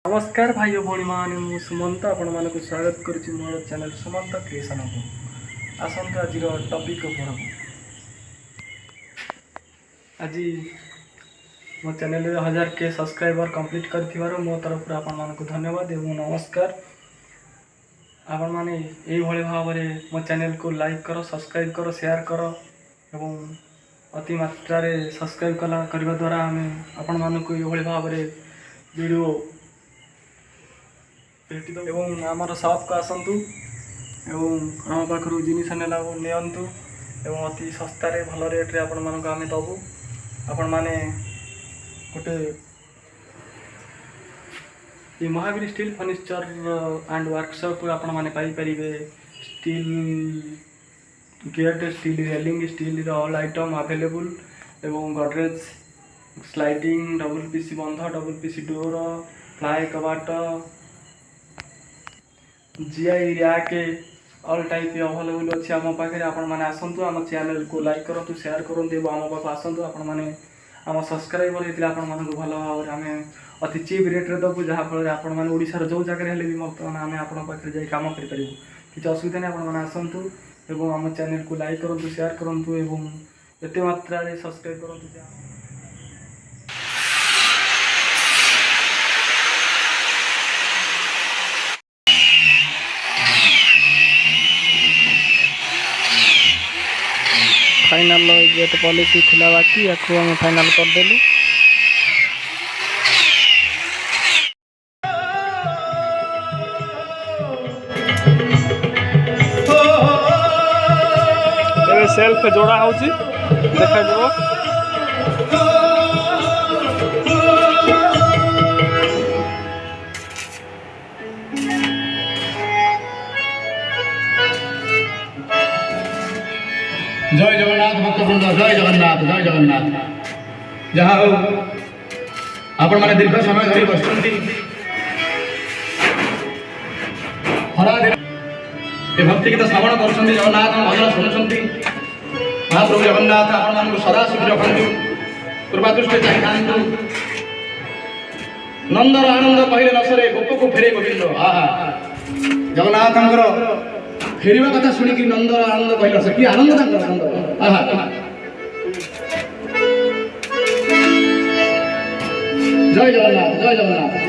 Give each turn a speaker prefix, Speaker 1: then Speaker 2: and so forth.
Speaker 1: नमस्कार भाई भौणी मैंने मु सुमंत आपण मानक स्वागत करुच्ची मोर चैनल सुमंत क्रिएशन को आसतु आज टॉपिक पढ़ आज मो चैनल 1000 के सब्सक्राइबर कंप्लीट कर मो तरफ आपण मानक धन्यवाद एवं नमस्कार। आपण माने यही भाव में मो चैनल को लाइक करो, सब्सक्राइब करो, शेयर करो एवं अति मात्रा सब्सक्राइब करने द्वारा आम आपण मानक ये भाव में वीडियो एवं आमर शॉप को आसतु एवं आम पाखु जिनस नेला नियंतु एवं अति सस्तार भल रेट्रे आपण मानक आम दबु। आपण माने गोटे ये Mahavir steel furniture and workshop आपण माने पाई परिबे। Steel gate, steel railing, steel all item available एवं गॉडरेज, स्लाइडिंग, डबल पीसी बंध, डबल पीसी डोर, फ्लाई कबाट, GI rack all type available अच्छी आम पाखे। आपण मैंने आसतु आम चैनल को लाइक करूँ, शेयर करूँ एवं आम पाख आसतु। आपण मैंने आम सब्सक्राइबर होते आपण मानक भल भाव में आम अति चीप रेट्रे दबु, जहाँफल आपण मैंने ओडिशार जो जगह भी बर्तमान आम आप पाखे जाई काम करें किसी असुविधा नहीं। आपण मैंने आसतु एवं आम चैनल को लाइक करूँ, शेयर करूँ एवं एत मात्रा सब्सक्राइब करूँ। फाइनल गेट पॉलिसी खुला बाकी या आम फाइनल करदेलु। सेल्फ जोड़ा होची देखा जाओ।
Speaker 2: जय जगन्नाथ भक्तवृंद, जय जगन्नाथ, जय जगन्नाथ। जहाँ हो आपण माने दीर्घ समय धरी बसुंती हरा दिन ये भक्ति गीत श्रवण कर जगन्नाथ भजन शुणुंट। महाप्रभु जगन्नाथ आपण मान सदा सुखी रखु, कृपा दृष्टि चाहि था। नंदर आनंद कहले नसरे गोप को फेरे गोविंद। आहा जगन्नाथ फेरिया कथा शुणिक नंद आनंद कहल कि आनंद आनंद। जय जगन्नाथ, जय जगन्नाथ।